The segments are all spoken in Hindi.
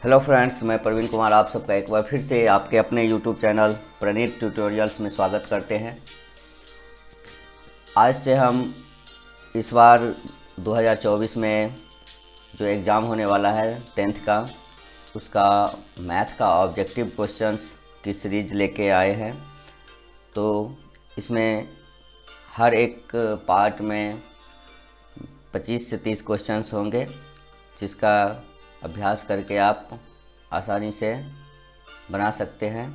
हेलो फ्रेंड्स, मैं प्रवीण कुमार आप सबका एक बार फिर से आपके अपने यूट्यूब चैनल प्रणीत ट्यूटोरियल्स में स्वागत करते हैं। आज से हम इस बार 2024 में जो एग्ज़ाम होने वाला है 10th का, उसका मैथ का ऑब्जेक्टिव क्वेश्चंस की सीरीज़ लेके आए हैं। तो इसमें हर एक पार्ट में 25 से 30 क्वेश्चंस होंगे, जिसका अभ्यास करके आप आसानी से बना सकते हैं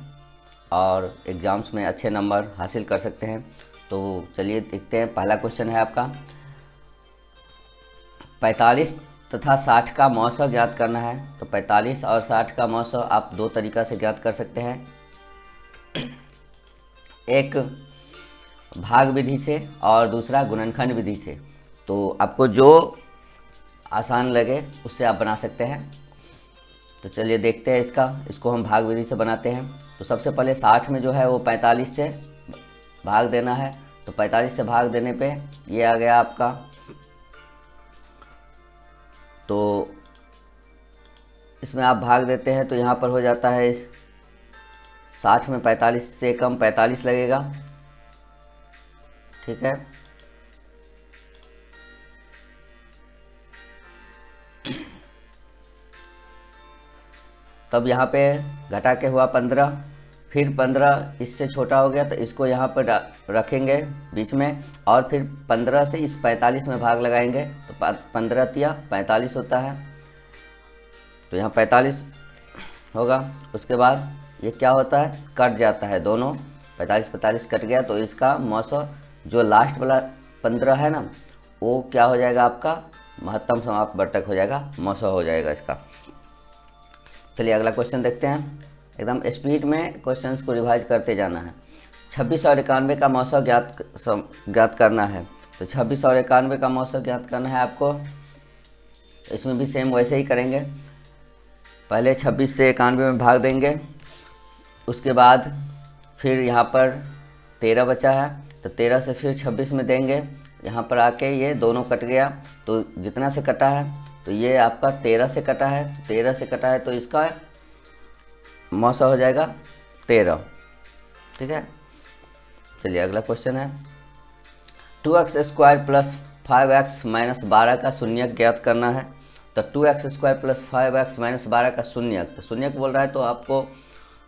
और एग्ज़ाम्स में अच्छे नंबर हासिल कर सकते हैं। तो चलिए देखते हैं। पहला क्वेश्चन है आपका 45 तथा 60 का मौसा ज्ञात करना है। तो 45 और 60 का मौसा आप दो तरीक़ा से ज्ञात कर सकते हैं, एक भाग विधि से और दूसरा गुणनखंड विधि से। तो आपको जो आसान लगे उससे आप बना सकते हैं। तो चलिए देखते हैं इसको हम भाग विधि से बनाते हैं। तो सबसे पहले 60 में जो है वो 45 से भाग देना है। तो 45 से भाग देने पे ये आ गया आपका। तो इसमें आप भाग देते हैं तो यहाँ पर हो जाता है 60 में 45 से कम 45 लगेगा, ठीक है। तब यहाँ पे घटा के हुआ 15, फिर 15 इससे छोटा हो गया तो इसको यहाँ पर रखेंगे बीच में, और फिर 15 से इस 45 में भाग लगाएंगे तो 15 तिया 45 होता है। तो यहाँ 45 होगा। उसके बाद ये क्या होता है, कट जाता है, दोनों 45 कट गया तो इसका मौसा जो लास्ट वाला 15 है ना, वो क्या हो जाएगा, आपका महत्तम समाप्त वर्तक हो जाएगा, मौसा हो जाएगा इसका। चलिए अगला क्वेश्चन देखते हैं। एकदम स्पीड में क्वेश्चंस को रिवाइज करते जाना है। 26 और 91 का मौसा ज्ञात करना है। तो 26 और 91 का मौसा ज्ञात करना है आपको। इसमें भी सेम वैसे ही करेंगे। पहले 26 से 91 में भाग देंगे, उसके बाद फिर यहाँ पर 13 बचा है तो 13 से फिर 26 में देंगे। यहाँ पर आके ये दोनों कट गया तो जितना से कटा है तो ये आपका 13 से कटा है। तो 13 से कटा है तो इसका मौसा हो जाएगा 13, ठीक है। चलिए अगला क्वेश्चन है 2x² प्लस 5x माइनस 12 का शून्यक ज्ञात करना है। तो 2x² प्लस 5x माइनस 12 का शून्यक, तो शून्यक बोल रहा है तो आपको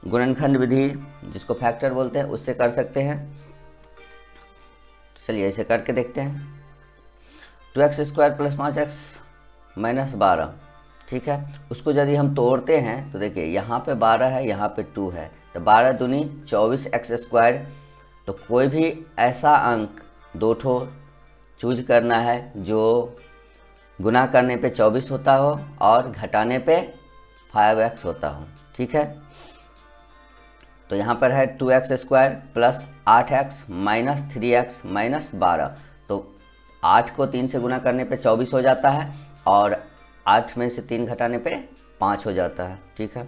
गुणनखंड विधि, जिसको फैक्टर बोलते हैं, उससे कर सकते हैं। चलिए इसे करके देखते हैं। 2x² प्लस 5x माइनस 12, ठीक है। उसको यदि हम तोड़ते हैं तो देखिए यहाँ पे 12 है, यहाँ पे 2 है, तो 12 दूनी 24x²। तो कोई भी ऐसा अंक दो ठो चूज करना है जो गुना करने पे 24 होता हो और घटाने पे 5x होता हो, ठीक है। तो यहाँ पर है 2x² plus 8x minus 3x minus 12। तो 8 को 3 से गुना करने पे 24 हो जाता है और 8 में से 3 घटाने पे 5 हो जाता है, ठीक है।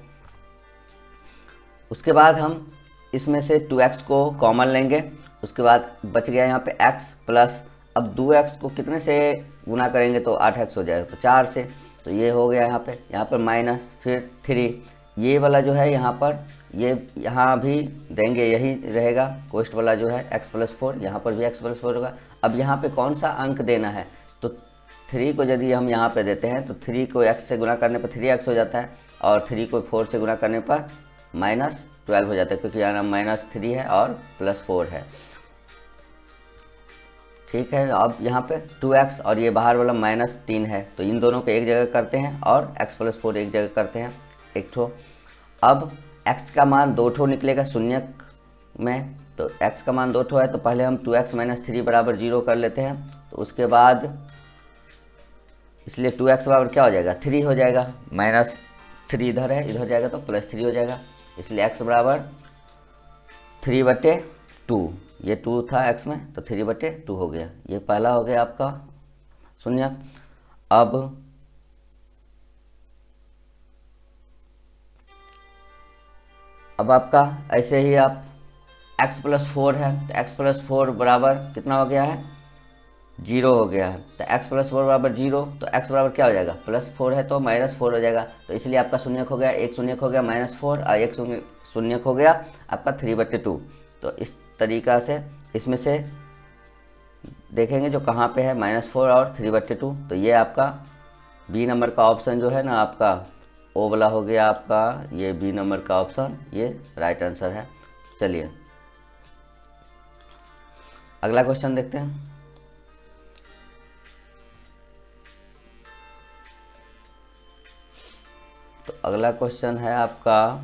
उसके बाद हम इसमें से 2x को कॉमन लेंगे। उसके बाद बच गया यहाँ पे x प्लस, अब 2x को कितने से गुना करेंगे तो 8x हो जाएगा, तो 4 से। तो ये हो गया यहाँ पर माइनस, फिर 3, ये वाला जो है यहाँ पर, ये यहाँ भी देंगे, यही रहेगा कोष्ट वाला जो है x प्लस 4, यहाँ पर भी x प्लस 4 होगा। अब यहाँ पे कौन सा अंक देना है, तो 3 को यदि हम यहाँ पे देते हैं तो 3 को x से गुना करने पर 3x हो जाता है और 3 को 4 से गुना करने पर -12 हो जाता है, क्योंकि यहाँ -3 है और +4 है, ठीक है। अब यहाँ पे 2x और ये बाहर वाला -3 है, तो इन दोनों को एक जगह करते हैं और x प्लस 4 एक जगह करते हैं, एक ठो। अब x का मान 2 ठो निकलेगा शून्यक में। तो x का मान 2 ठो है तो पहले हम 2x - 3 बराबर 0 कर लेते हैं। तो उसके बाद इसलिए 2x बराबर क्या हो जाएगा, 3 हो जाएगा। -3 इधर है, इधर जाएगा तो +3 हो जाएगा। इसलिए x बराबर 3/2, ये 2 था x में तो 3/2 हो गया। ये पहला हो गया आपका शून्यक। अब आपका ऐसे ही आप x + 4 है तो x + 4 बराबर कितना हो गया है, जीरो हो गया है, तो x प्लस 4 बराबर जीरो, तो x बराबर क्या हो जाएगा, +4 है तो -4 हो जाएगा, तो इसलिए आपका शून्यक हो गया, एक शून्यक हो गया -4 और एक शून्यक हो गया आपका 3/2। तो इस तरीक़ा से इसमें से देखेंगे जो कहाँ पे है -4 और 3/2, तो ये आपका बी नंबर का ऑप्शन जो है ना आपका ओ वाला हो गया आपका, ये बी नंबर का ऑप्शन ये राइट आंसर है। चलिए अगला क्वेश्चन देखते हैं। तो अगला क्वेश्चन है आपका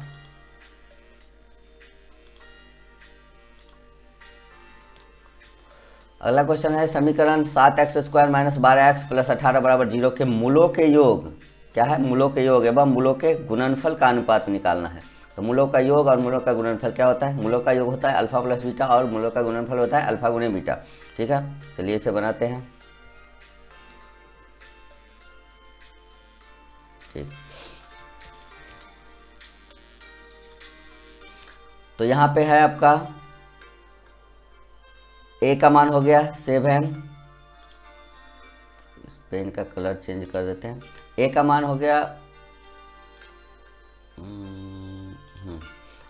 समीकरण 7x² - 12x + 18 बराबर 0 के मूलों के योग, क्या है, मूलों के योग एवं मूलों के गुणनफल का अनुपात निकालना है। तो मूलों का योग और मूलों का गुणनफल क्या होता है, मूलों का योग होता है अल्फा प्लस बीटा और मूलों का गुणनफल होता है अल्फा गुणे बीटा। ठीक है, चलिए इसे बनाते हैं। ठीक, तो यहाँ पे है आपका ए का मान हो गया 7, पेन का कलर चेंज कर देते हैं। ए का मान हो गया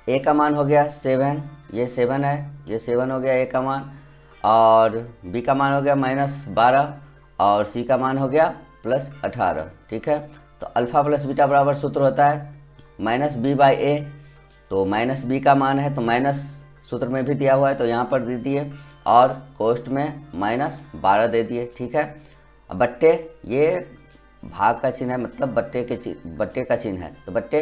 ए का मान हो गया 7, ये 7 है, ये 7 हो गया ए का मान, और बी का मान हो गया -12 और सी का मान हो गया +18। ठीक है, तो अल्फा प्लस बीटा बराबर सूत्र होता है -b/a, तो -b का मान है तो माइनस सूत्र में भी दिया हुआ है तो यहाँ पर दे दिए और कोष्ठ में -12 दे दिए। ठीक है, बट्टे ये भाग का चिन्ह है, मतलब बट्टे का चिन्ह है, तो बट्टे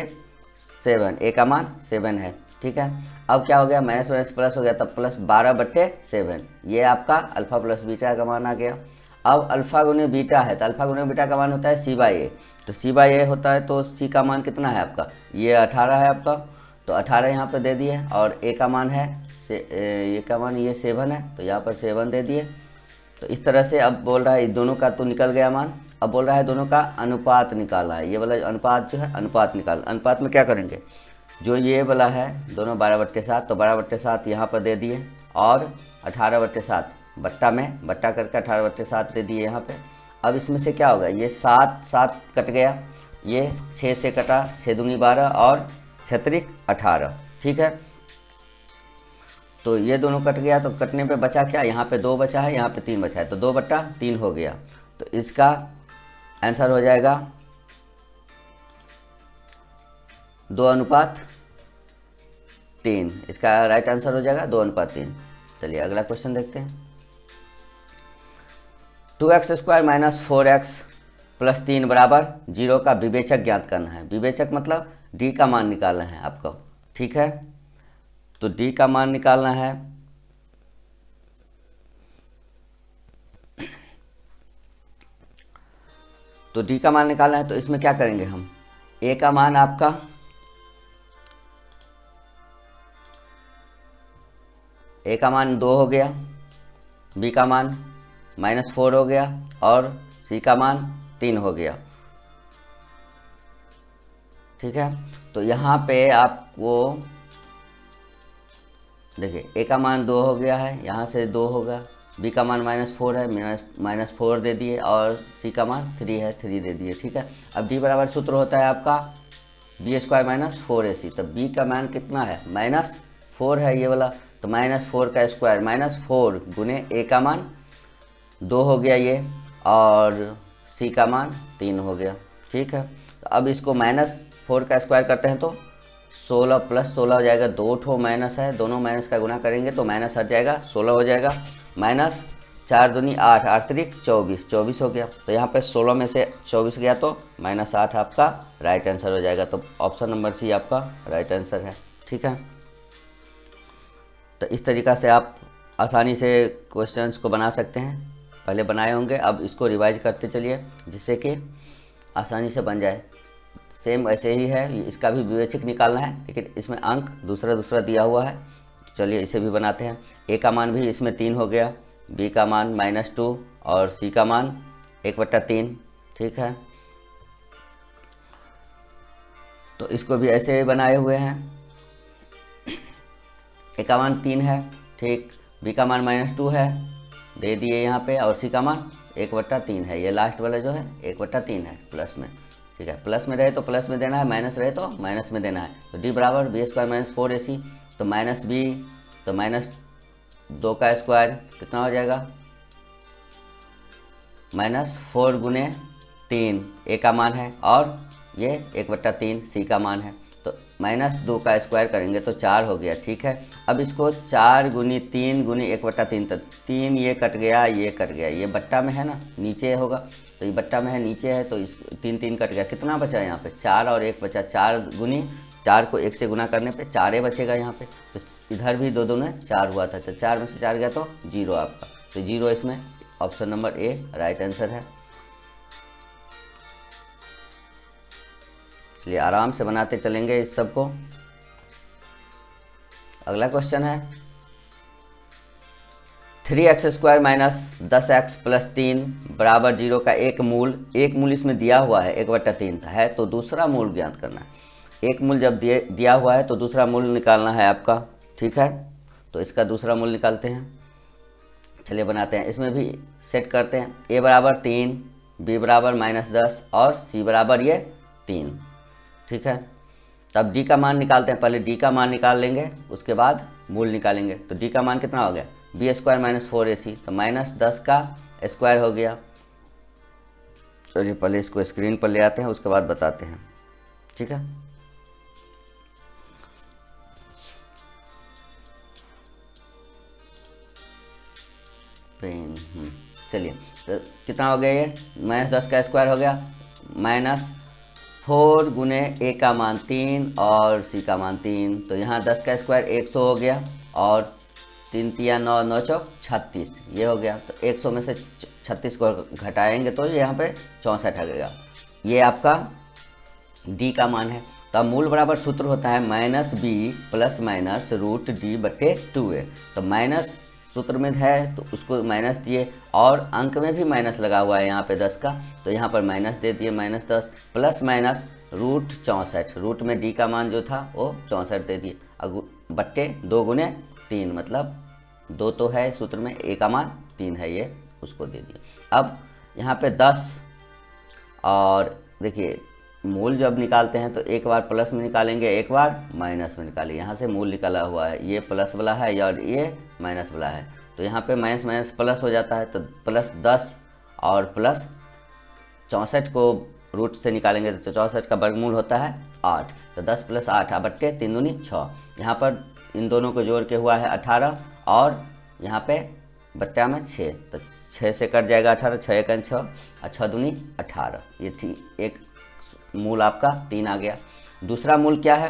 7, ए का मान 7 है। ठीक है, अब क्या हो गया, माइनस प्लस हो गया, तब +12/7, ये आपका अल्फा प्लस बीटा का मान आ गया। अब अल्फा गुने बीटा है, तो अल्फा गुने बीटा का मान होता है c/a, तो c/a होता है, तो c का मान कितना है आपका, ये 18 है आपका, तो 18 यहाँ पर दे दिए, और a का मान है ये का मान ये 7 है, तो यहाँ पर 7 दे दिए। तो इस तरह से अब बोल रहा है दोनों का तो निकल गया मान, अब बोल रहा है दोनों का अनुपात निकालना है। ये वाला अनुपात जो है अनुपात निकाल, अनुपात में क्या करेंगे, जो ये वाला है दोनों 12/7, तो 12/7 यहाँ पर दे दिए और 18/7 बट्टा में बट्टा करके 18/7 दे दिए यहाँ पे। अब इसमें से क्या होगा, ये 7 कट गया, ये 6 से कटा, 6 दूनी 12 और 6 18। ठीक है, तो ये दोनों कट गया, तो कटने पे बचा क्या, यहाँ पे 2 बचा है, यहाँ पे 3 बचा है, तो 2/3 हो गया। तो इसका आंसर हो जाएगा 2:3, इसका राइट आंसर हो जाएगा 2:3। चलिए अगला क्वेश्चन देखते हैं। 2x² - 4x + 3 बराबर 0 का विवेचक ज्ञात करना है। विवेचक मतलब d का मान निकालना है आपको। ठीक है, तो d का मान निकालना है, तो d का मान निकालना है, तो इसमें क्या करेंगे हम, a का मान आपका a का मान 2 हो गया, b का मान -4 हो गया और c का मान 3 हो गया। ठीक है, तो यहाँ पे आपको देखिए a का मान 2 हो गया है, यहाँ से 2 होगा, b का मान -4 है, -4 दे दिए और c का मान 3 है, 3 दे दिए। ठीक है, अब d बराबर सूत्र होता है आपका b² - 4ac, तो b का मान कितना है, -4 है ये वाला, तो -4 का स्क्वायर, -4 गुने a का मान 2 हो गया ये, और c का मान 3 हो गया। ठीक है, तो अब इसको -4 का स्क्वायर करते हैं तो 16 + 16 हो जाएगा, 2 ठो माइनस है, दोनों माइनस का गुना करेंगे तो माइनस हट जाएगा, 16 हो जाएगा, -4 दूनी 8, 8 × 24, 24 हो गया। तो यहाँ पे 16 में से 24 गया तो -8 आपका राइट आंसर हो जाएगा। तो ऑप्शन नंबर सी आपका राइट आंसर है। ठीक है, तो इस तरीक़ा से आप आसानी से क्वेश्चंस को बना सकते हैं, पहले बनाए होंगे, अब इसको रिवाइज करते चलिए जिससे कि आसानी से बन जाए। सेम ऐसे ही है, इसका भी विवेचक निकालना है, लेकिन इसमें अंक दूसरा दिया हुआ है। चलिए इसे भी बनाते हैं। ए का मान भी इसमें 3 हो गया, बी का मान -2 और सी का मान 1/3। ठीक है, तो इसको भी ऐसे ही बनाए हुए हैं। ए का मान 3 है, ठीक, बी का मान -2 है, दे दिए यहाँ पे, और सी का मान 1/3 है, ये लास्ट वाला जो है 1/3 है प्लस में। ठीक है, प्लस में रहे तो प्लस में देना है, माइनस रहे तो माइनस में देना है। तो डी बराबर b² - 4ac, तो माइनस बी, तो -2 का स्क्वायर कितना हो जाएगा, -4 गुने 3 ए का मान है, और ये 1/3 सी का मान है, तो -2 का स्क्वायर करेंगे तो 4 हो गया। ठीक है, अब इसको 4 गुनी 3 गुनी 1/3, तो 3 ये कट गया, ये कट गया, ये बट्टा में है ना, नीचे होगा, तो ये बट्टा में है, नीचे है, तो इस 3 कट गया, कितना बचा यहाँ पे 4 और 1 बचा, 4 गुनी 4 को 1 से गुना करने पे 4 बचेगा यहाँ पे, तो इधर भी दो में 4 हुआ था, तो 4 में से 4 गया तो 0 आपका, तो 0 इसमें option number A right answer है। चलिए आराम से बनाते चलेंगे इस सब को। अगला क्वेश्चन है 3x² - 10x + 3 बराबर 0 का एक मूल इसमें दिया हुआ है 1/3 है, तो दूसरा मूल ज्ञात करना है। एक मूल जब दिया हुआ है तो दूसरा मूल निकालना है आपका। ठीक है, तो इसका दूसरा मूल निकालते हैं। चलिए बनाते हैं, इसमें भी सेट करते हैं, a बराबर 3, b बराबर -10 और c बराबर ये 3। ठीक है, तब d का मान निकालते हैं, पहले d का मान निकाल लेंगे, उसके बाद मूल निकालेंगे। तो d का मान कितना हो गया, b² - 4ac, तो -10 का स्क्वायर हो गया। चलिए पहले इसको स्क्रीन पर ले आते हैं, उसके बाद बताते हैं। ठीक है, पेन, चलिए तो कितना हो गया, ये -10 का स्क्वायर हो गया, -4 गुने a का मान 3 और c का मान 3, तो यहाँ 10 का स्क्वायर 100 हो गया, और 3 × 9 9 चौक 36, ये हो गया। तो 100 में से 36 को घटाएंगे तो यहाँ पे 64 आ गया, ये आपका d का मान है। तो अब मूल बराबर सूत्र होता है -b ± √d/2a, तो माइनस सूत्र में है तो उसको माइनस दिए, और अंक में भी माइनस लगा हुआ है यहाँ पे 10 का, तो यहाँ पर माइनस दे दिए, -10 ± √64, रूट में d का मान जो था वो 64 दे दिए, बट्टे 2 गुने 3, मतलब 2 तो है सूत्र में, a का मान 3 है, ये उसको दे दिए। अब यहाँ पे 10, और देखिए मूल जब निकालते हैं तो एक बार प्लस में निकालेंगे, एक बार माइनस में निकालेंगे। यहाँ से मूल निकाला हुआ है, ये प्लस वाला है और ये माइनस वाला है, तो यहाँ पे माइनस माइनस प्लस हो जाता है, तो +10 और +64 को रूट से निकालेंगे तो 64 का वर्गमूल होता है 8, तो 10 + 8 बट्टे 3 दूनी 6, यहाँ पर इन दोनों को जोड़ के हुआ है 18, और यहाँ पे बट्टा में 6, तो 6 से कट जाएगा 18, 6 × 6 और 6 दूनी 18, ये थी एक मूल आपका 3 आ गया। दूसरा मूल क्या है,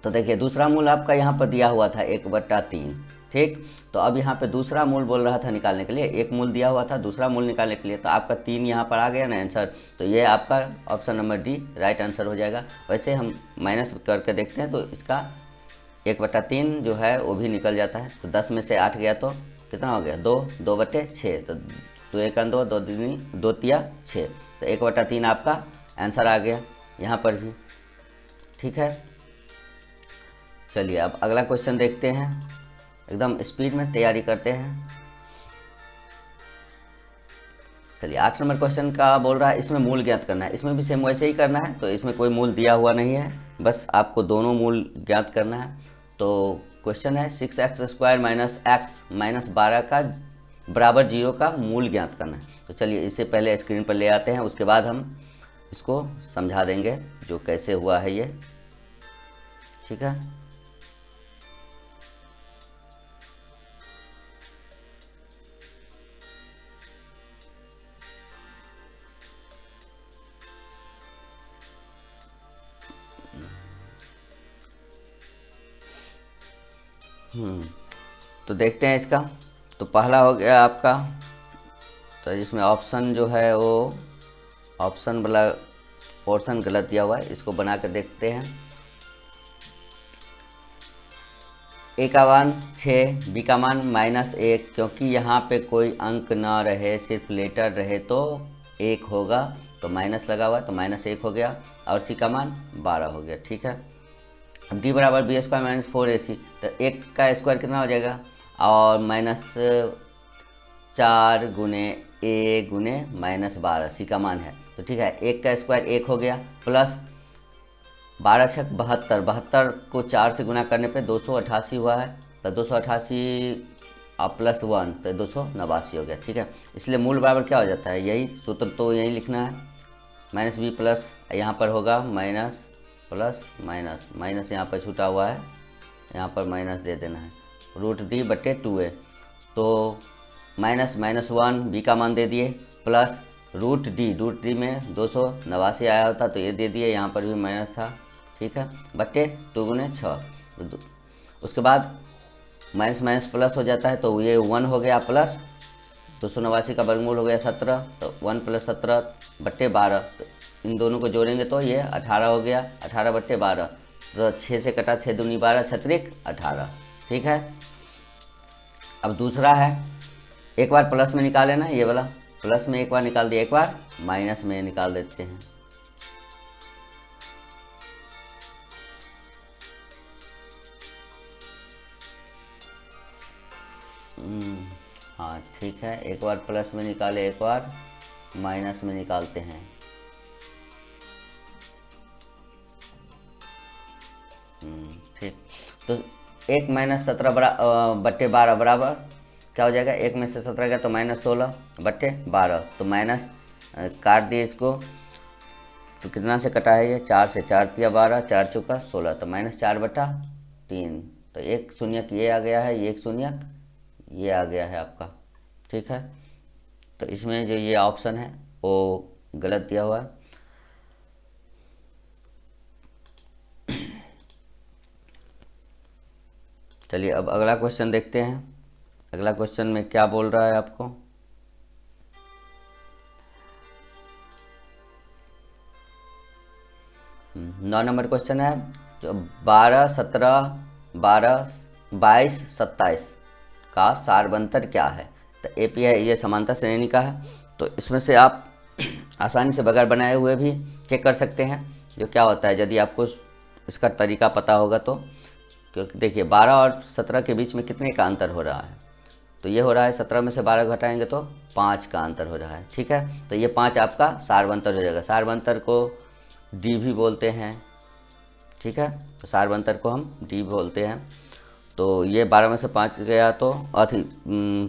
तो देखिए दूसरा मूल आपका यहाँ पर दिया हुआ था 1/3। ठीक, तो अब यहाँ पे दूसरा मूल बोल रहा था निकालने के लिए, एक मूल दिया हुआ था, दूसरा मूल निकालने के लिए, तो आपका 3 यहाँ पर आ गया ना आंसर, तो ये आपका option number D right answer हो जाएगा। वैसे हम माइनस करके देखते हैं तो इसका 1/3 जो है वो भी निकल जाता है, तो 10 में से 8 गया तो कितना हो गया, 2, 2/6, तो 2 × 2 2 दूनी 2 × 6, तो 1/3 आपका आंसर आ गया यहाँ पर भी। ठीक है, चलिए अब अगला क्वेश्चन देखते हैं, एकदम स्पीड में तैयारी करते हैं। चलिए 8 नंबर क्वेश्चन का बोल रहा है इसमें मूल ज्ञात करना है, इसमें भी सेम वैसे ही करना है, तो इसमें कोई मूल दिया हुआ नहीं है, बस आपको दोनों मूल ज्ञात करना है। तो क्वेश्चन है 6x² - x - 12 का बराबर 0 का मूल ज्ञात करना है। तो चलिए इसे पहले स्क्रीन पर ले आते हैं, उसके बाद हम इसको समझा देंगे जो कैसे हुआ है ये। ठीक है, तो देखते हैं इसका। तो पहला हो गया आपका, तो इसमें ऑप्शन जो है वो ऑप्शन वाला पोर्शन गलत दिया हुआ है, इसको बना कर देखते हैं। ए का मान 6, बी का मान -1, क्योंकि यहाँ पे कोई अंक ना रहे, सिर्फ लेटर रहे तो 1 होगा, तो माइनस लगा हुआ है तो -1 हो गया, और सी का मान 12 हो गया। ठीक है, अब डी बराबर b² - 4ac, तो 1 का स्क्वायर कितना हो जाएगा, और 4 गुने a गुने -12 सी का मान है। तो ठीक है, 1 का स्क्वायर 1 हो गया, प्लस 12 छक 72, 72 को 4 से गुना करने पे 288 हुआ है। तो 288 आप +1 तो 289 हो गया। ठीक है, इसलिए मूल बराबर क्या हो जाता है, यही सूत्र तो यही लिखना है, -b प्लस यहाँ पर होगा माइनस प्लस माइनस, माइनस यहाँ पर छूटा हुआ है, यहाँ पर माइनस दे देना है, √d/2a। तो -(-1) b का मान दे दिए, प्लस √d में 289 आया होता तो ये दे दिए, यहाँ पर भी माइनस था। ठीक है, बट्टे 2 गुने 6, उसके बाद माइनस माइनस प्लस हो जाता है, तो ये 1 हो गया, प्लस 289 का वर्गमूल हो गया 17, तो 1 + 17/12, तो इन दोनों को जोड़ेंगे तो ये 18 हो गया, 18/12, तो 6 से कटा, 6 दूनी 12, 6 18। ठीक है, अब दूसरा है, एक बार प्लस में निकाले ना, ये वाला प्लस में एक बार निकाल दिया, एक बार माइनस में निकाल देते हैं। हाँ ठीक है, एक बार प्लस में निकाले, एक बार माइनस में निकालते हैं। ठीक, तो 1 - 17/12 बराबर क्या हो जाएगा, 1 में से 17 गया तो -16/12, तो माइनस काट दिए इसको, तो कितना से कटा है ये, 4 से, 4 × 12, 4 × 4 = 16, तो -4/3, तो एक शून्यक ये आ गया है, ये एक शून्यक ये आ गया है आपका। ठीक है, तो इसमें जो ये ऑप्शन है वो गलत दिया हुआ है। चलिए अब अगला क्वेश्चन देखते हैं, अगला क्वेश्चन में क्या बोल रहा है आपको। नौ नंबर क्वेश्चन है, जो 12, 17, 12, 22, 27 का सारबंतर क्या है। तो एपी है, ये समांतर श्रेणी का है, तो इसमें से आप आसानी से बगैर बनाए हुए भी चेक कर सकते हैं जो क्या होता है, यदि आपको इसका तरीका पता होगा तो। क्योंकि देखिए 12 और 17 के बीच में कितने का अंतर हो रहा है, तो ये हो रहा है 17 में से 12 घटाएंगे तो 5 का अंतर हो रहा है। ठीक है, तो ये 5 आपका सारबंतर हो जाएगा, सारबंतर को डी भी बोलते हैं। ठीक है, तो सारबंतर को हम डी बोलते हैं। तो ये 12 में से 5 गया तो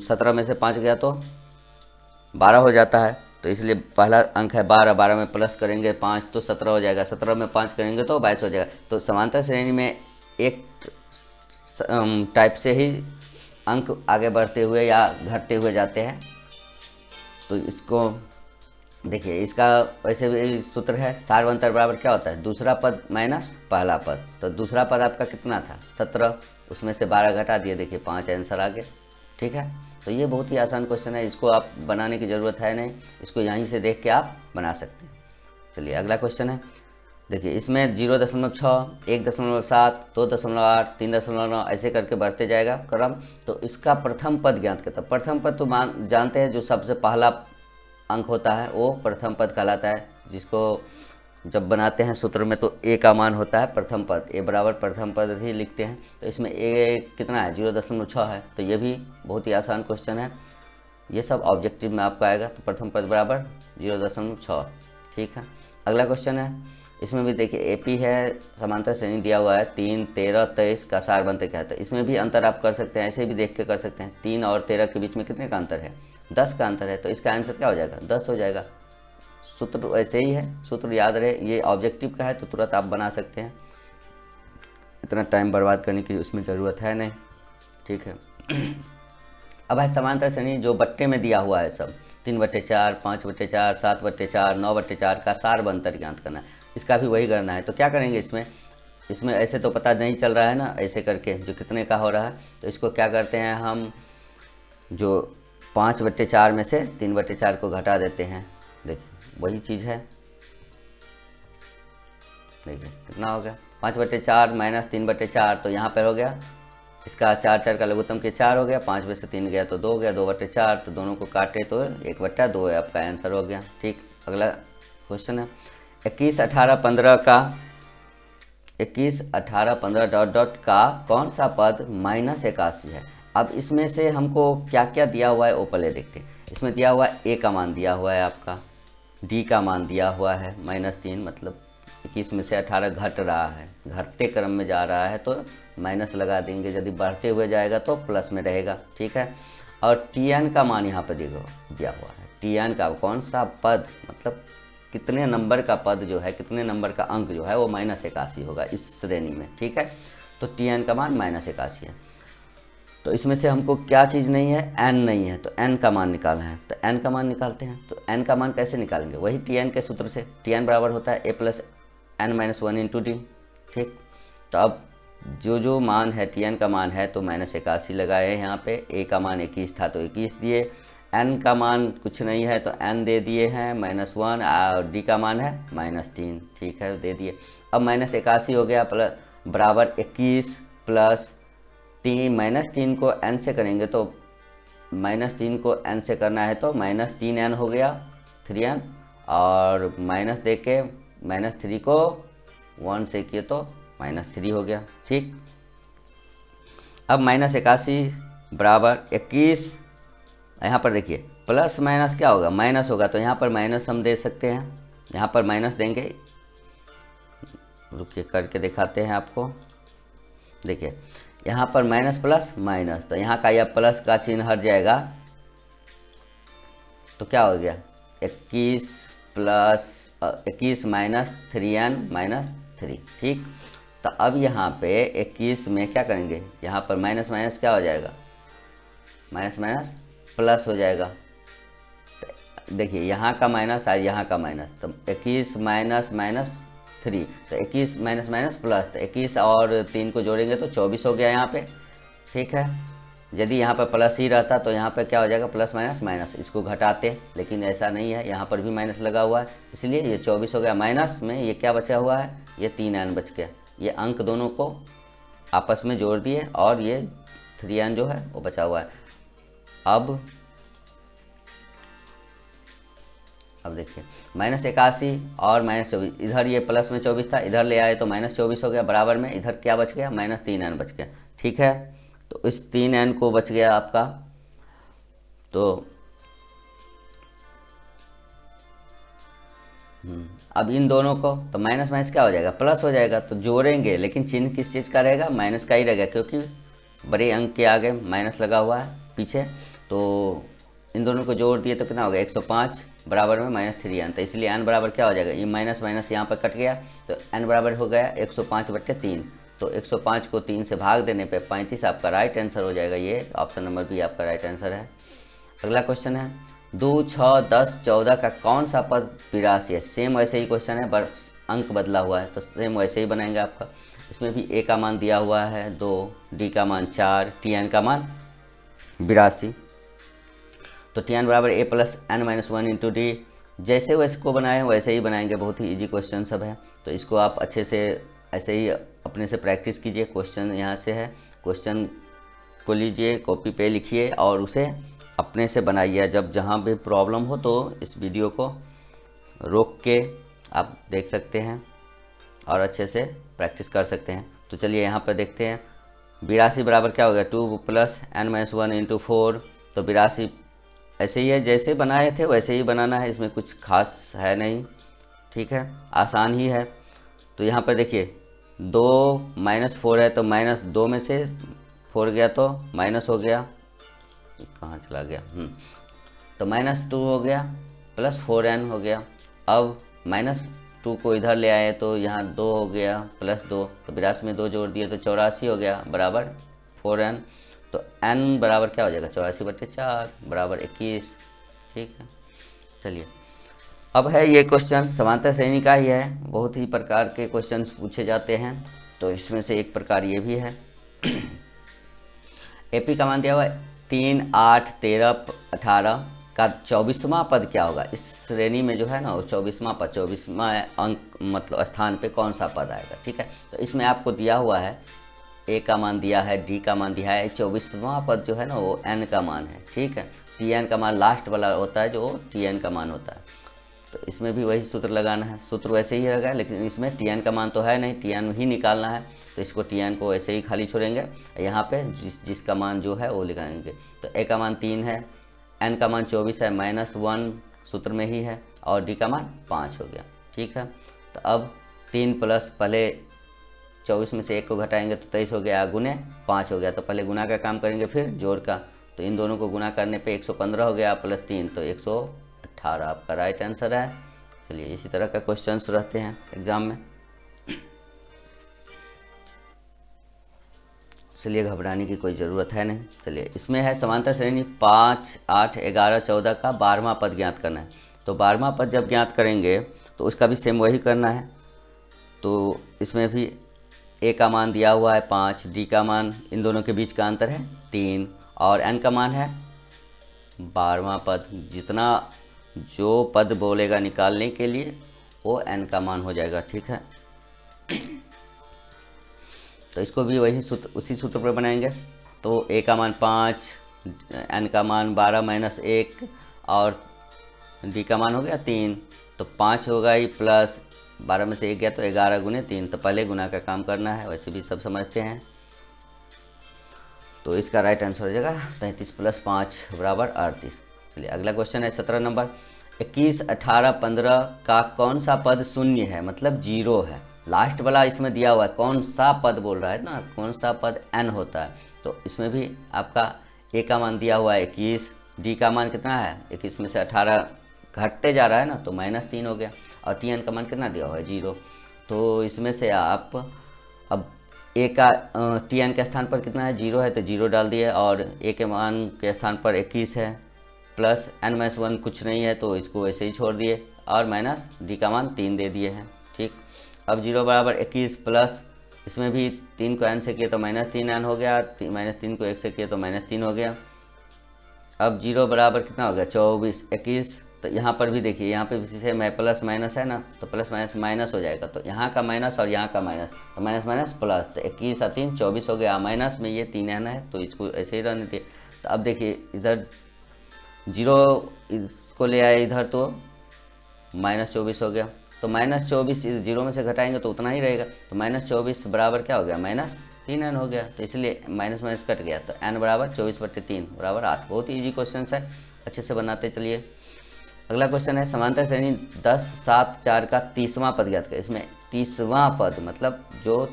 17 में से 5 गया तो 12 हो जाता है, तो इसलिए पहला अंक है 12, 12 में प्लस करेंगे 5 तो 17 हो जाएगा, 17 में 5 करेंगे तो 22 हो जाएगा। तो समांतर श्रेणी में एक टाइप से ही अंक आगे बढ़ते हुए या घटते हुए जाते हैं। तो इसको देखिए, इसका वैसे भी सूत्र है, सारबंतर बराबर क्या होता है, दूसरा पद माइनस पहला पद। तो दूसरा पद आपका कितना था, 17, उसमें से 12 घटा दिए, देखिए 5 आंसर आ गया। ठीक है, तो ये बहुत ही आसान क्वेश्चन है, इसको आप बनाने की ज़रूरत है नहीं, इसको यहीं से देख के आप बना सकते हैं। चलिए अगला क्वेश्चन है, देखिए इसमें 0.6, 1.7, 2.8, 3.9 ऐसे करके बढ़ते जाएगा क्रम। तो इसका प्रथम पद ज्ञात करता है। प्रथम पद तो जानते हैं, जो सबसे पहला अंक होता है वो प्रथम पद कहलाता है, जिसको जब बनाते हैं सूत्र में तो ए का मान होता है प्रथम पद, ए बराबर प्रथम पद ही लिखते हैं। तो इसमें ए कितना है, 0.6 है, तो ये भी बहुत ही आसान क्वेश्चन है, ये सब ऑब्जेक्टिव में आपका आएगा। तो प्रथम पद बराबर 0.6। ठीक है, अगला क्वेश्चन है, इसमें भी देखिए एपी है, समांतर श्रेणी दिया हुआ है, 3, 13, 23 का सारबंतर क्या है। तो इसमें भी अंतर आप कर सकते हैं, ऐसे भी देख के कर सकते हैं। 3 और 13 के बीच में कितने का अंतर है, 10 का अंतर है, तो इसका आंसर क्या हो जाएगा, 10 हो जाएगा। सूत्र ऐसे ही है, सूत्र याद रहे, ये ऑब्जेक्टिव का है तो तुरंत आप बना सकते हैं, इतना टाइम बर्बाद करने की उसमें ज़रूरत है नहीं। ठीक है, अब है समांतर श्रेणी जो बट्टे में दिया हुआ है, सब 3/4, 5/4, 7/4, 9/4 का सारबंतर ज्ञात करना है, इसका भी वही करना है। तो क्या करेंगे, इसमें ऐसे तो पता नहीं चल रहा है ना, ऐसे करके जो कितने का हो रहा है, तो इसको क्या करते हैं हम, जो 5/4 में से 3/4 को घटा देते हैं। देखिए वही चीज़ है, देखिए कितना हो गया, 5/4 माइनस 3/4, तो यहाँ पर हो गया इसका 4 का लघुत्तम के 4 हो गया, 5 में से 3 गया तो 2 हो गया, 2/4, तो दोनों को काटे तो 1/2 है, आपका आंसर हो गया। ठीक, अगला क्वेश्चन है, 21, 18, 15 का 21, 18, 15 ... का कौन सा पद -81 है। अब इसमें से हमको क्या क्या दिया हुआ है वो पहले देखते हैं। इसमें दिया हुआ है ए का मान दिया हुआ है आपका, डी का मान दिया हुआ है -3, मतलब 21 में से 18 घट रहा है, घटते क्रम में जा रहा है तो माइनस लगा देंगे, यदि बढ़ते हुए जाएगा तो प्लस में रहेगा, ठीक है। और टी एन का मान यहाँ पे दिया हुआ है, टी एन का कौन सा पद, मतलब कितने नंबर का पद जो है, कितने नंबर का अंक जो है वो -81 होगा इस श्रेणी में, ठीक है। तो टी एन का मान -81 है। तो इसमें से हमको क्या चीज़ नहीं है, एन नहीं है, तो एन का मान निकालना है। तो एन का मान निकालते हैं। तो एन का मान कैसे निकालेंगे, वही टी एन के सूत्र से। टी एन बराबर होता है a + n-1 इंटू डी, ठीक। तो अब जो मान है टी एन का मान है तो -81 लगाए यहाँ पे, ए का मान 21 था तो 21 दिए, एन का मान कुछ नहीं है तो एन दे दिए हैं -1, और डी का मान है -3, ठीक है, दे दिए। अब -81 हो गया प्लस बराबर 21 प्लस 3 को n से करेंगे तो -3 को n से करना है तो -3n हो गया, 3n, और माइनस दे के -3 को 1 से किए तो -3 हो गया, ठीक। अब -81 बराबर 21, यहाँ पर देखिए प्लस माइनस क्या होगा, माइनस होगा, तो यहाँ पर माइनस हम दे सकते हैं, यहाँ पर माइनस देंगे, रुकिए करके दिखाते हैं आपको। देखिए यहाँ पर माइनस प्लस माइनस, तो यहाँ का यह प्लस का चिन्ह हट जाएगा, तो क्या हो गया 21 माइनस 3n-3, ठीक। तो अब यहाँ पे 21 में क्या करेंगे, यहाँ पर माइनस माइनस क्या हो जाएगा, माइनस माइनस प्लस हो जाएगा। देखिए यहाँ का माइनस और यहाँ का माइनस, तो 21 माइनस माइनस 3, तो 21 माइनस माइनस प्लस, तो 21 और 3 को जोड़ेंगे तो 24 हो गया यहाँ पे, ठीक है। यदि यहाँ पर प्लस ही रहता तो यहाँ पर क्या हो जाएगा, प्लस माइनस माइनस, इसको घटाते, लेकिन ऐसा नहीं है, यहाँ पर भी माइनस लगा हुआ है, इसलिए ये 24 हो गया। माइनस में ये क्या बचा हुआ है, ये 3n बच गया, ये अंक दोनों को आपस में जोड़ दिए और ये 3n जो है वो बचा हुआ है। अब देखिए -81 और -24, इधर ये प्लस में 24 था, इधर ले आए तो -24 हो गया, बराबर में इधर क्या बच गया, -3n बच गया, ठीक है। तो इस 3n को बच गया आपका, तो अब इन दोनों को, तो माइनस माइनस क्या हो जाएगा, प्लस हो जाएगा, तो जोड़ेंगे, लेकिन चिन्ह किस चीज़ का रहेगा, माइनस का ही रहेगा, क्योंकि बड़े अंक के आगे माइनस लगा हुआ है पीछे। तो इन दोनों को जोड़ दिए तो कितना हो गया, 105 बराबर में -3n, तो इसलिए n बराबर क्या हो जाएगा, ये माइनस माइनस यहाँ पर कट गया, तो n बराबर हो गया 105/3। तो 105 को 3 से भाग देने पे 35 आपका राइट आंसर हो जाएगा, ये ऑप्शन नंबर बी आपका राइट आंसर है। अगला क्वेश्चन है 2, 6, 10, 14 का कौन सा पद 82 है। सेम वैसे ही क्वेश्चन है, बस अंक बदला हुआ है, तो सेम वैसे ही बनाएंगे आपका। इसमें भी ए का मान दिया हुआ है 2, डी का मान 4, टी एन का मान 82, तो टी एन बराबर a + n-1 इंटू डी। जैसे वैसे को बनाए हैं वैसे ही बनाएंगे, बहुत ही इजी क्वेश्चन सब है, तो इसको आप अच्छे से ऐसे ही अपने से प्रैक्टिस कीजिए। क्वेश्चन यहाँ से है, क्वेश्चन को लीजिए, कॉपी पे लिखिए और उसे अपने से बनाइए। जब जहाँ भी प्रॉब्लम हो तो इस वीडियो को रोक के आप देख सकते हैं और अच्छे से प्रैक्टिस कर सकते हैं। तो चलिए यहाँ पर देखते हैं, 82 बराबर क्या हो गया, 2 + n-1 इंटू 4, तो 82 ऐसे ही है, जैसे बनाए थे वैसे ही बनाना है, इसमें कुछ खास है नहीं, ठीक है, आसान ही है। तो यहाँ पर देखिए 2 -4 है, तो -2 में से 4 गया तो माइनस हो गया, कहाँ चला गया, तो -2 हो गया प्लस 4n हो गया। अब -2 को इधर ले आए तो यहाँ 2 हो गया प्लस 2, तो 82 में 2 जोड़ दिए तो 84 हो गया बराबर 4n। तो n बराबर क्या हो जाएगा, 84/4 बराबर 21, ठीक है। चलिए अब है ये क्वेश्चन समांतर श्रेणी का ही है, बहुत ही प्रकार के क्वेश्चन पूछे जाते हैं, तो इसमें से एक प्रकार ये भी है। एपी का मान दिया हुआ है 3, 8, 13, 18 का 24वां पद क्या होगा। इस श्रेणी में जो है ना वो 24वां पद, 24वां अंक मतलब स्थान पे कौन सा पद आएगा, ठीक है। तो इसमें आपको दिया हुआ है ए का मान दिया है, डी का मान दिया है, 24वां पद जो है ना वो एन का मान है, ठीक है। टी एन का मान लास्ट वाला होता है, जो टी एन का मान होता है। तो इसमें भी वही सूत्र लगाना है, सूत्र वैसे ही रहेगा, लेकिन इसमें Tn का मान तो है नहीं, Tn ही निकालना है, तो इसको Tn को ऐसे ही खाली छोड़ेंगे, यहाँ पे जिसका मान जो है वो लगाएंगे। तो a का मान 3 है, n का मान 24 है, -1 सूत्र में ही है, और d का मान 5 हो गया। ठीक है, तो अब 3 प्लस पहले 24 में से 1 को घटाएंगे तो 23 हो गया, गुने 5 हो गया। तो पहले गुना का काम करेंगे फिर जोड़ का, तो इन दोनों को गुना करने पे 115 हो गया, प्लस 3 तो 118 आपका राइट आंसर है। चलिए इसी तरह का क्वेश्चंस रहते हैं एग्जाम में, चलिए घबराने की कोई ज़रूरत है नहीं। चलिए इसमें है समांतर श्रेणी 5, 8, 11, 14 का 12वां पद ज्ञात करना है। तो 12वां पद जब ज्ञात करेंगे तो उसका भी सेम वही करना है। तो इसमें भी a का मान दिया हुआ है 5, d का मान, इन दोनों के बीच का अंतर है 3, और n का मान है 12वां पद। जितना जो पद बोलेगा निकालने के लिए वो n का मान हो जाएगा। ठीक है, तो इसको भी वही सूत्र, उसी सूत्र पर बनाएंगे। तो a का मान 5, n का मान 12 - 1 और d का मान हो गया 3, तो 5 होगा ही, प्लस 12 में से 1 गया तो 11 गुने 3, तो पहले गुना का काम करना है, वैसे भी सब समझते हैं। तो इसका राइट आंसर हो जाएगा 33 + 5 = 38। चलिए अगला क्वेश्चन है 17 नंबर, 21, 18, 15 का कौन सा पद शून्य है, मतलब 0 है। लास्ट वाला इसमें दिया हुआ है, कौन सा पद बोल रहा है ना, कौन सा पद n होता है। तो इसमें भी आपका a का मान दिया हुआ है 21, d का मान कितना है 21 में से 18 घटते जा रहा है ना, तो -3 हो गया, और tn का मान कितना दिया हुआ है 0। तो इसमें से आप अब a का tn के स्थान पर कितना है 0 है, तो 0 डाल दिए, और a के मान के स्थान पर 21 है, प्लस n-1 कुछ नहीं है तो इसको ऐसे ही छोड़ दिए, और माइनस d का मान 3 दे दिए हैं। ठीक, अब 0 = 21, प्लस इसमें भी 3 को n से किए तो -3n हो गया, -3 को 1 से किए तो -3 हो गया। अब 0 बराबर कितना हो गया 24, 21, तो यहाँ पर भी देखिए, यहाँ पे भी सेम है, प्लस माइनस है ना, तो प्लस माइनस माइनस हो जाएगा, तो यहाँ का माइनस और यहाँ का माइनस, तो माइनस माइनस प्लस, तो 21 और 3 24 हो गया, माइनस में ये 3n है तो इसको ऐसे ही रहने दिए। तो अब देखिए इधर 0 इसको ले आए इधर तो -24 हो गया, तो -24 0 में से घटाएंगे तो उतना ही रहेगा, तो -24 बराबर क्या हो गया -3n हो गया, तो इसलिए माइनस माइनस कट गया, तो n = 24/3 = 8। बहुत ही ईजी क्वेश्चन है, अच्छे से बनाते चलिए। अगला क्वेश्चन है समांतर श्रेणी 10, 7, 4 का 30वां पद ज्ञात करें। इसमें 30वां पद मतलब जो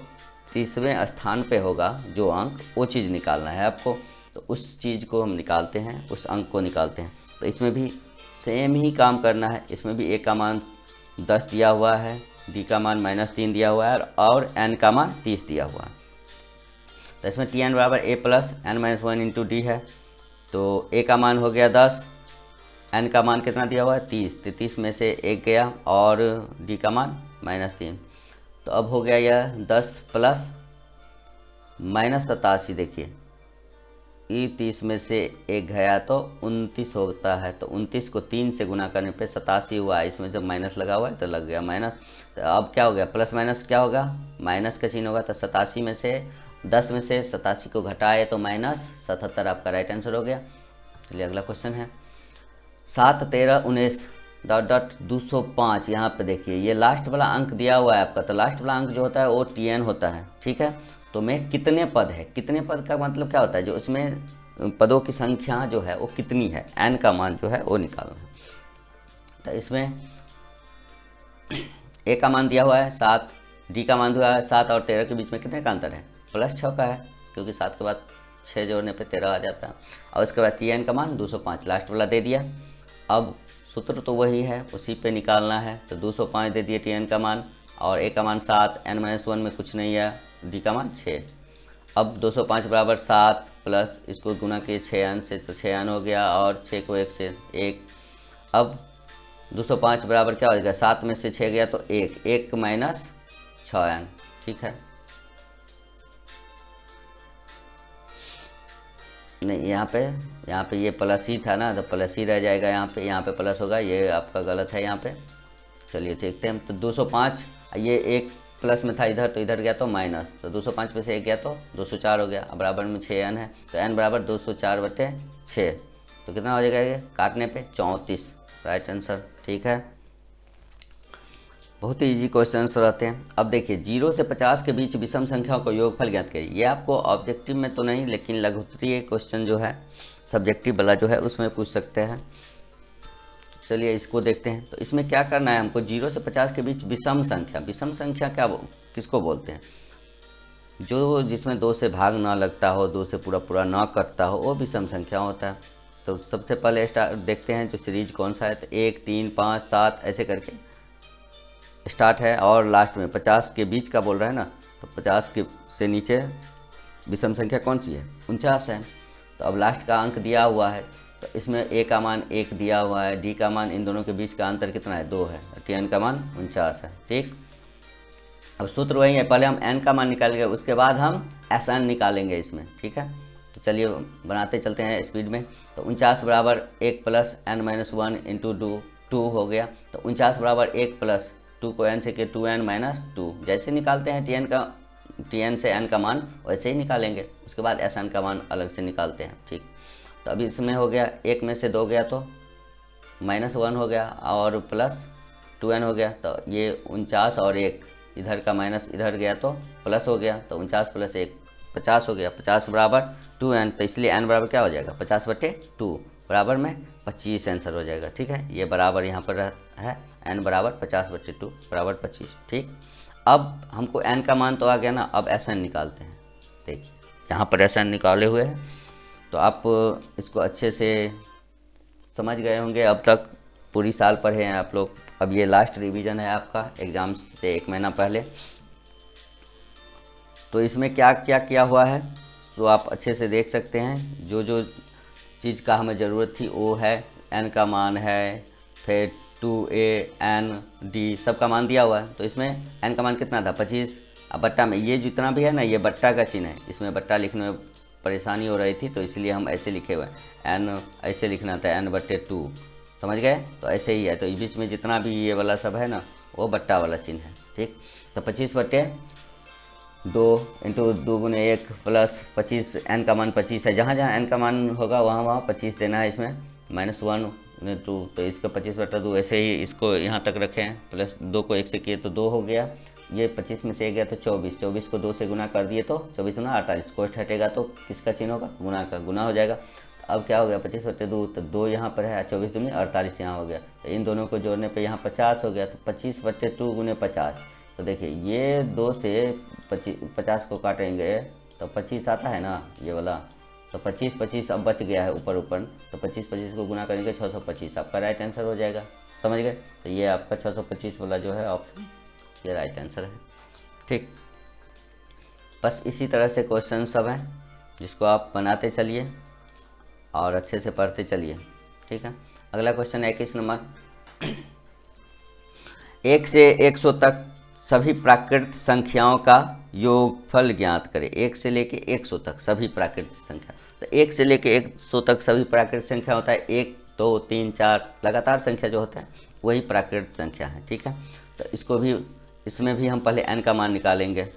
30वें स्थान पे होगा जो अंक, वो चीज़ निकालना है आपको, तो उस चीज़ को हम निकालते हैं, उस अंक को निकालते हैं। तो इसमें भी सेम ही काम करना है, इसमें भी a का मान 10 दिया हुआ है, d का मान -3 दिया हुआ है, और n का मान 30 दिया हुआ है। तो इसमें tn = a + n-1 × d है, तो a का मान हो गया 10, n का मान कितना दिया हुआ है 30, 30 में से 1 गया, और d का मान -3, तो अब हो गया यह 10 प्लस -87। देखिए ये 30 में से 1 गया तो 29 होता है, तो 29 को 3 से गुना करने पे 87 हुआ है, इसमें जब माइनस लगा हुआ है तो लग गया माइनस। तो अब क्या हो गया, प्लस माइनस क्या होगा, माइनस का चिन्ह होगा, तो 87 में से 10 में से 87 को घटाए तो -77 आपका राइट आंसर हो गया। चलिए अगला क्वेश्चन है 7, 13, 19 ... 205। यहाँ पे देखिए ये लास्ट वाला अंक दिया हुआ है आपका, तो लास्ट वाला अंक जो होता है वो tn होता है। ठीक है, तो में कितने पद है, कितने पद का मतलब क्या होता है, जो उसमें पदों की संख्या जो है वो कितनी है, n का मान जो है वो निकालना है। तो इसमें a का मान दिया हुआ है 7, d का मान दिया है 7, और 13 के बीच में कितने का अंतर है, +6 का है, क्योंकि 7 के बाद 6 जोड़ने पे 13 आ जाता है। और उसके बाद tn का मान 205 लास्ट वाला दे दिया। अब सूत्र तो वही है, उसी पे निकालना है, तो 205 दे दिए tn का मान, और a का मान 7, n-1 में कुछ नहीं है, d का मान 6। अब 205 = 7 प्लस इसको गुना किए 6n से, तो 6n हो गया, और 6 को 1 से 1। अब 205 बराबर क्या हो जाएगा, 7 में से 6 गया तो 1, 1 - 6n। ठीक है, नहीं यहाँ पे ये प्लस ही था ना, तो प्लस ही रह जाएगा, यहाँ पे प्लस होगा, ये आपका गलत है यहाँ पे। चलिए देखते हैं, तो 205, ये 1 प्लस में था इधर, तो इधर गया तो माइनस, तो 205 में से 1 गया तो 204 हो गया, अब बराबर में 6n है, तो n = 204/6, तो कितना हो जाएगा ये काटने पे 34 राइट आंसर। ठीक है, बहुत ही इजी क्वेश्चंस रहते हैं। अब देखिए 0 से 50 के बीच विषम संख्याओं का योगफल ज्ञात करिए। ये आपको ऑब्जेक्टिव में तो नहीं, लेकिन लघुत्तरीय क्वेश्चन जो है सब्जेक्टिव वाला जो है उसमें पूछ सकते हैं। चलिए इसको देखते हैं। तो इसमें क्या करना है हमको, 0 से 50 के बीच विषम संख्या। विषम संख्या क्या किसको बोलते हैं? जो जिसमें 2 से भाग ना लगता हो, 2 से पूरा पूरा ना कटता हो, वो विषम संख्या होता है। तो सबसे पहले स्टार्ट देखते हैं जो सीरीज कौन सा है। तो 1, 3, 5, 7 ऐसे करके स्टार्ट है, और लास्ट में 50 के बीच का बोल रहा है ना, तो 50 के से नीचे विषम संख्या कौन सी है? 49 है। तो अब लास्ट का अंक दिया हुआ है, तो इसमें a का मान 1 दिया हुआ है, d का मान, इन दोनों के बीच का अंतर कितना है? 2 है, tn का मान 49 है। ठीक, अब सूत्र वही है, पहले हम n का मान निकालेंगे, उसके बाद हम Sn निकालेंगे इसमें। ठीक है, तो चलिए बनाते चलते हैं स्पीड में। तो 49 बराबर 1 प्लस n-1 इंटू 2 हो गया। तो 49 बराबर 1 प्लस 2 को n से के 2n-2, जैसे निकालते हैं tn से n का मान वैसे ही निकालेंगे। उसके बाद Sn का मान अलग से निकालते हैं। ठीक, तो अभी इसमें हो गया 1 में से 2 गया तो -1 हो गया, और प्लस 2n हो गया। तो ये 49 और 1 इधर का माइनस इधर गया तो प्लस हो गया। तो 49 प्लस 1 50 हो गया। 50 बराबर 2n, तो इसलिए n बराबर क्या हो जाएगा? 50/2 बराबर में 25 आंसर हो जाएगा। ठीक है, ये बराबर यहाँ पर है, n बराबर 50/2 बराबर 25। ठीक, अब हमको n का मान तो आ गया ना, अब Sn निकालते हैं। देखिए यहाँ पर Sn निकाले हुए हैं, तो आप इसको अच्छे से समझ गए होंगे। अब तक पूरी साल पढ़े हैं आप लोग। अब ये लास्ट रिवीजन है आपका एग्ज़ाम से 1 महीना पहले। तो इसमें क्या क्या किया हुआ है तो आप अच्छे से देख सकते हैं। जो जो चीज़ का हमें ज़रूरत थी वो है, n का मान है, फिर 2a,n,d सब का मान दिया हुआ है। तो इसमें n का मान कितना था? 25। अब बट्टा में ये जितना भी है ना, ये बट्टा का चिन्ह है, इसमें बट्टा लिखने में परेशानी हो रही थी, तो इसलिए हम ऐसे लिखे हुए हैं। n ऐसे लिखना था, n/2, समझ गए? तो ऐसे ही है। तो इस बीच में जितना भी ये वाला सब है ना, वो बट्टा वाला चिन्ह है। ठीक, तो 25/2 इंटू 2 गुने 1 प्लस 25, n का मान 25 है। जहाँ जहाँ n का मान होगा वहाँ वहाँ 25 देना है। इसमें -1 गुने 2, तो इसका 25/2 ऐसे ही इसको यहाँ तक रखें, प्लस 2 को 1 से किए तो 2 हो गया। ये 25 में से 1 गया तो 24, 24 को 2 से गुना कर दिए तो 24 गुना 48, कोष्ठ हटेगा तो किसका चिन्ह होगा? गुना का, गुना हो जाएगा। अब क्या हो गया? 25/2, तो 2 यहाँ पर है, 24 दूनी 48 यहाँ हो गया। तो इन दोनों को जोड़ने पे यहाँ 50 हो गया। तो 25/2 गुने 50, तो देखिए ये 2 से 50 को काटेंगे तो 25 आता है ना ये वाला। तो 25 अब बच गया है ऊपर, तो 25 को गुना करेंगे 625, आपका राइट आंसर हो जाएगा। समझ गए? तो ये आपका 625 वाला जो है ऑप्शन, ये राइट आंसर है। ठीक, बस इसी तरह से क्वेश्चन सब हैं, जिसको आप बनाते चलिए और अच्छे से पढ़ते चलिए। ठीक है, अगला क्वेश्चन है 21 नंबर। 1 से 100 तक सभी प्राकृत संख्याओं का योगफल ज्ञात करें। 1 से लेके 100 तक सभी प्राकृत संख्या। तो 1 से लेके 100 तक सभी प्राकृत संख्या होता है 1, 2, 3, 4 लगातार संख्या जो होता है वही प्राकृत संख्या है। ठीक है, तो इसको भी, इसमें भी हम पहले n का मान निकालेंगे।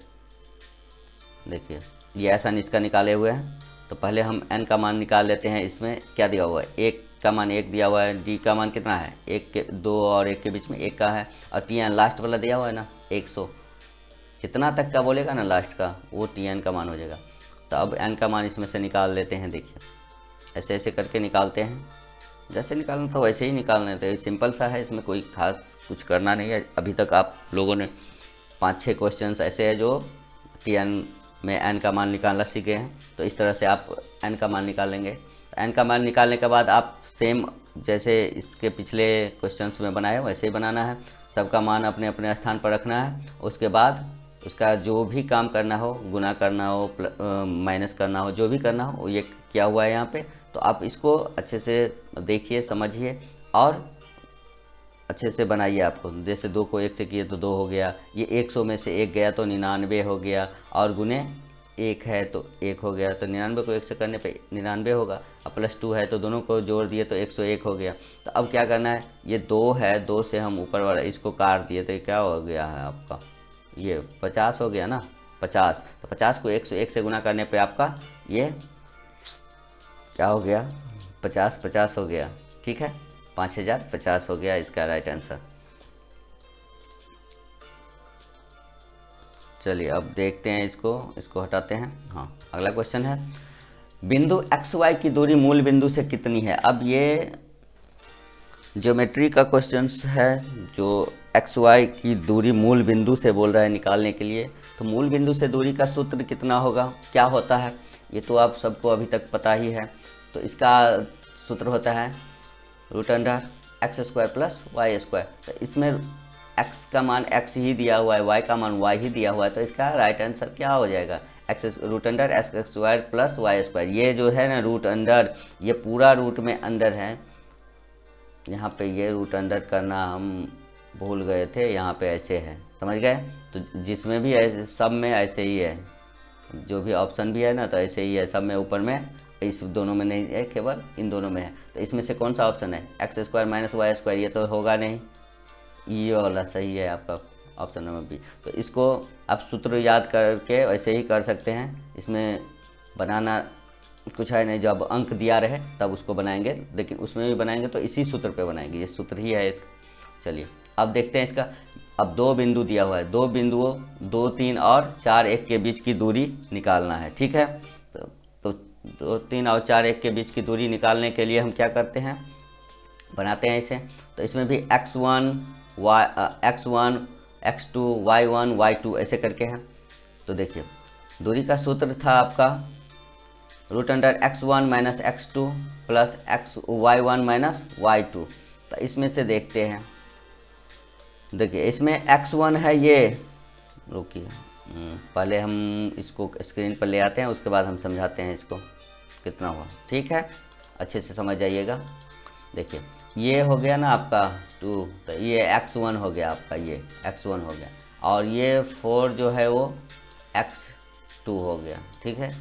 देखिए ये ऐसा इसका निकाले हुए हैं, तो पहले हम n का मान निकाल लेते हैं। इसमें क्या दिया हुआ है? 1 का मान 1 दिया हुआ है, d का मान कितना है? 1 के 2 और 1 के बीच में 1 का है, और tn लास्ट वाला दिया हुआ है ना 100, जितना तक का बोलेगा ना लास्ट का, वो tn का मान हो जाएगा। तो अब n का मान इसमें से निकाल लेते हैं। देखिए ऐसे ऐसे करके निकालते हैं, जैसे निकालना था वैसे ही निकालना है। तो सिंपल सा है, इसमें कोई खास कुछ करना नहीं है। अभी तक आप लोगों ने 5-6 क्वेश्चंस ऐसे हैं जो tn में n का मान निकालना सीखे हैं। तो इस तरह से आप n का मान निकाल लेंगे। तो n का मान निकालने के बाद आप सेम जैसे इसके पिछले क्वेश्चंस में बनाए वैसे ही बनाना है। सबका मान अपने अपने स्थान पर रखना है। उसके बाद उसका जो भी काम करना हो, गुना करना हो, माइनस करना हो, जो भी करना हो, ये किया हुआ है यहाँ पे। तो आप इसको अच्छे से देखिए, समझिए और अच्छे से बनाइए। आपको जैसे 2 को 1 से किए तो 2 हो गया, ये 100 में से 1 गया तो 99 हो गया, और गुने 1 है तो 1 हो गया। तो 99 को 1 से करने पे 99 होगा, और प्लस 2 है तो दोनों को जोड़ दिए तो 101 हो गया। तो अब क्या करना है? ये 2 है, 2 से हम ऊपर वाला इसको काट दिए तो ये क्या हो गया है आपका? ये 50 हो गया ना, 50। तो 50 को 101 से गुना करने पे आपका ये क्या हो गया? 50 हो गया। ठीक है, 5050 हो गया इसका राइट आंसर। चलिए अब देखते हैं इसको हटाते हैं। हाँ, अगला क्वेश्चन है, बिंदु एक्स वाई की दूरी मूल बिंदु से कितनी है। अब ये ज्योमेट्री का क्वेश्चन है जो एक्स वाई की दूरी मूल बिंदु से बोल रहा है निकालने के लिए। तो मूल बिंदु से दूरी का सूत्र कितना होगा, क्या होता है, ये तो आप सबको अभी तक पता ही है। तो इसका सूत्र होता है √x² + y²। तो इसमें x का मान x ही दिया हुआ है, y का मान y ही दिया हुआ है, तो इसका राइट आंसर क्या हो जाएगा, √x² + y²। ये जो है ना रूट अंडर, ये पूरा रूट में अंडर है, यहाँ पे ये रूट अंडर करना हम भूल गए थे, यहाँ पे ऐसे है, समझ गए। तो जिसमें भी ऐसे, सब में ऐसे ही है, जो भी ऑप्शन भी है ना तो ऐसे ही है, सब में ऊपर में, इस दोनों में नहीं है, केवल इन दोनों में है। तो इसमें से कौन सा ऑप्शन है, x² - y², ये तो होगा नहीं, ये वाला सही है आपका ऑप्शन नंबर बी। तो इसको आप सूत्र याद करके वैसे ही कर सकते हैं, इसमें बनाना कुछ है नहीं, जब अंक दिया रहे तब उसको बनाएंगे, लेकिन उसमें भी बनाएंगे तो इसी सूत्र पे बनाएंगे, ये सूत्र ही है इसका। चलिए अब देखते हैं इसका। अब दो बिंदु दिया हुआ है, दो बिंदुओं 2, 3 और 4, 1 के बीच की दूरी निकालना है, ठीक है। तो 2, 3 और 4, 1 के बीच की दूरी निकालने के लिए हम क्या करते हैं, बनाते हैं इसे। तो इसमें भी x1, x2, y1, y2 ऐसे करके हैं। तो देखिए दूरी का सूत्र था आपका √x1 - x2 + y1 - y2। तो इसमें से देखते हैं, देखिए इसमें x1 है, ये रुकिए पहले हम इसको स्क्रीन पर ले आते हैं, उसके बाद हम समझाते हैं इसको कितना हुआ, ठीक है, अच्छे से समझ जाइएगा। देखिए ये हो गया ना आपका 2, तो ये x1 हो गया आपका, ये x1 हो गया, और ये 4 जो है वो x2 हो गया, ठीक है,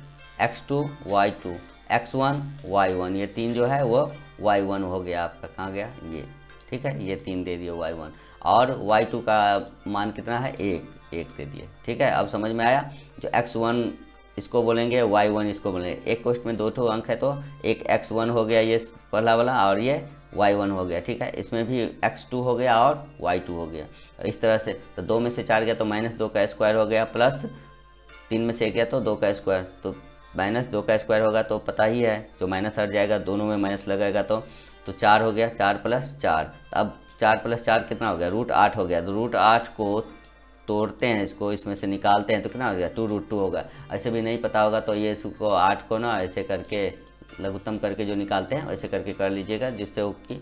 x2 y2, x1 y1, ये 3 जो है वो y1 हो गया आपका, कहाँ गया ये, ठीक है, ये 3 दे दिए y1, और y2 का मान कितना है 1 दे दिए, ठीक है। अब समझ में आया, जो x1 इसको बोलेंगे, y1 इसको बोलेंगे, एक क्वेश्चन में 2 अंक है, तो एक x1 हो गया ये पहला वाला, और ये y1 हो गया, ठीक है। इसमें भी x2 हो गया और y2 हो गया, इस तरह से। तो 2 में से 4 गया तो -2 का स्क्वायर हो गया, प्लस 3 में से 1 गया तो 2 का स्क्वायर, तो -2 का स्क्वायर होगा, तो पता ही है जो माइनस हट जाएगा, दोनों में माइनस लगेगा, तो 4 हो गया, 4 + 4। अब 4 + 4 कितना हो गया, √8 हो गया। तो √8 को तोड़ते हैं, इसको इसमें से निकालते हैं, तो कितना हो गया, 2√2 होगा। ऐसे भी नहीं पता होगा तो ये इसको 8 को ना ऐसे करके लघुत्तम करके जो निकालते हैं वैसे करके कर लीजिएगा, जिससे वो कि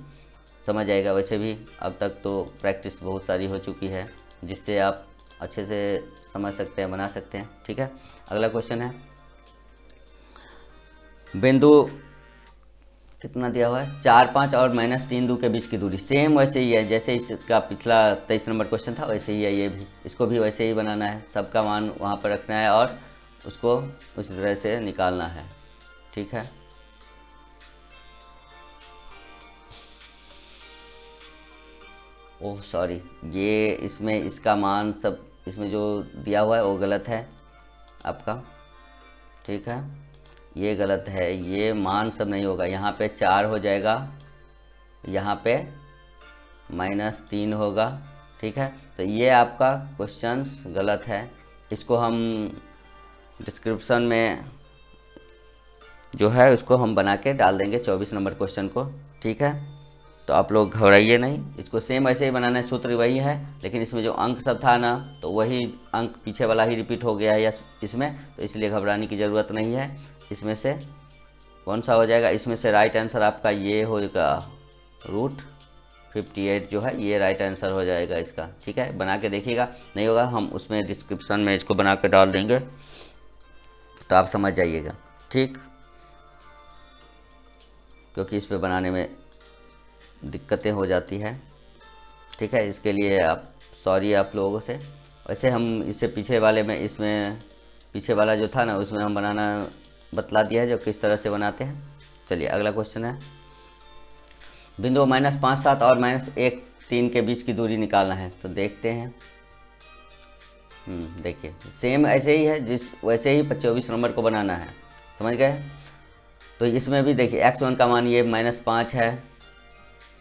समझ आएगा। वैसे भी अब तक तो प्रैक्टिस बहुत सारी हो चुकी है, जिससे आप अच्छे से समझ सकते हैं, बना सकते हैं, ठीक है। अगला क्वेश्चन है, बिंदु कितना दिया हुआ है, 4, 5 और -3, 2 के बीच की दूरी सेम वैसे ही है जैसे इसका पिछला 23 नंबर क्वेश्चन था, वैसे ही है ये भी, इसको भी वैसे ही बनाना है, सबका मान वहाँ पर रखना है और उसको उसी तरह से निकालना है, ठीक है। ओह सॉरी, ये इसमें इसका मान सब इसमें जो दिया हुआ है वो गलत है आपका, ठीक है, ये गलत है, ये मान सब नहीं होगा, यहाँ पे 4 हो जाएगा, यहाँ पे -3 होगा, ठीक है। तो ये आपका क्वेश्चंस गलत है, इसको हम डिस्क्रिप्शन में जो है उसको हम बना के डाल देंगे 24 नंबर क्वेश्चन को, ठीक है। तो आप लोग घबराइए नहीं, इसको सेम ऐसे ही बनाना है, सूत्र वही है, लेकिन इसमें जो अंक सब था ना तो वही अंक पीछे वाला ही रिपीट हो गया है या इसमें, तो इसलिए घबराने की ज़रूरत नहीं है। इसमें से कौन सा हो जाएगा, इसमें से राइट आंसर आपका ये होगा, √58 जो है ये राइट आंसर हो जाएगा इसका, ठीक है। बना के देखिएगा, नहीं होगा हम उसमें डिस्क्रिप्शन में इसको बना के डाल देंगे, तो आप समझ जाइएगा, ठीक, क्योंकि इस पे बनाने में दिक्कतें हो जाती है, ठीक है। इसके लिए आप सॉरी आप लोगों से। वैसे हम इससे पीछे वाले में, इसमें पीछे वाला जो था ना उसमें हम बनाना बतला दिया है जो किस तरह से बनाते हैं। चलिए अगला क्वेश्चन है, बिंदु -5, 7 और -1, 3 के बीच की दूरी निकालना है। तो देखते हैं, देखिए सेम ऐसे ही है, वैसे ही 24 नंबर को बनाना है, समझ गए। तो इसमें भी देखिए x1 का मान ये -5 है,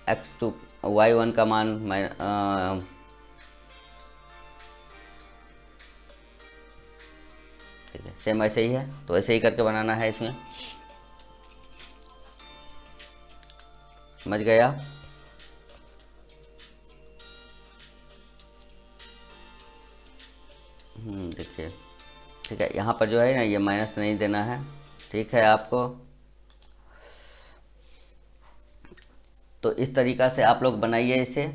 x2 y1 का मान सेम ऐसे ही है, तो ऐसे ही करके बनाना है इसमें। समझ गया? देखिए, ठीक है, यहाँ पर जो है ना ये माइनस नहीं देना है, ठीक है आपको। तो इस तरीक़ा से आप लोग बनाइए इसे,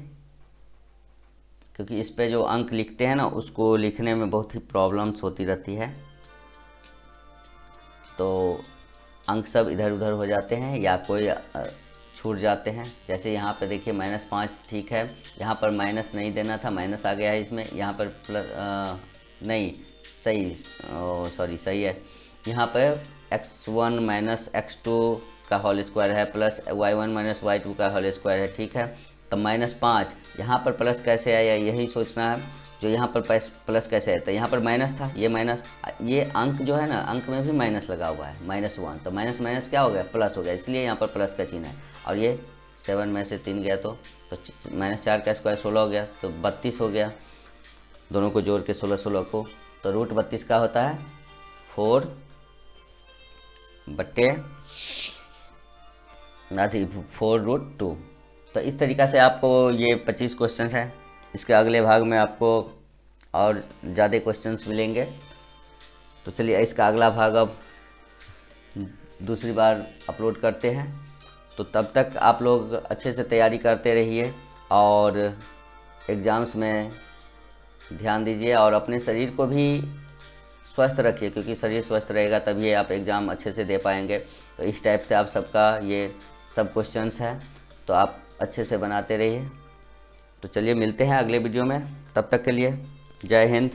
क्योंकि इस पे जो अंक लिखते हैं ना उसको लिखने में बहुत ही प्रॉब्लम्स होती रहती है, तो अंक सब इधर उधर हो जाते हैं या कोई छूट जाते हैं। जैसे यहाँ पे देखिए -5 ठीक है, यहाँ पर माइनस नहीं देना था, माइनस आ गया है इसमें, यहाँ पर प्लस नहीं, सही, सॉरी सही है। यहाँ पर x1 माइनस x2 का होल स्क्वायर है प्लस y1 माइनस y2 का होल स्क्वायर है, ठीक है। तो -5 यहाँ पर प्लस कैसे आया यही सोचना है, जो यहाँ पर प्लस कैसे है, तो यहाँ पर माइनस था, ये माइनस, ये अंक जो है ना अंक में भी माइनस लगा हुआ है, -1, तो माइनस माइनस क्या हो गया, प्लस हो गया, इसलिए यहाँ पर प्लस का चिन्ह है। और ये 7 में से 3 गया तो -4 का स्क्वायर 16 हो गया, तो 32 हो गया, दोनों को जोड़ के 16 को, तो √32 का होता है 4 बट्टे 4√2। तो इस तरीक़ा से आपको ये 25 क्वेश्चन है। इसके अगले भाग में आपको और ज़्यादा क्वेश्चंस मिलेंगे। तो चलिए इसका अगला भाग अब दूसरी बार अपलोड करते हैं। तो तब तक आप लोग अच्छे से तैयारी करते रहिए और एग्ज़ाम्स में ध्यान दीजिए और अपने शरीर को भी स्वस्थ रखिए, क्योंकि शरीर स्वस्थ रहेगा तभी आप एग्ज़ाम अच्छे से दे पाएंगे। तो इस टाइप से आप सबका ये सब क्वेश्चंस है, तो आप अच्छे से बनाते रहिए। तो चलिए मिलते हैं अगले वीडियो में, तब तक के लिए जय हिंद।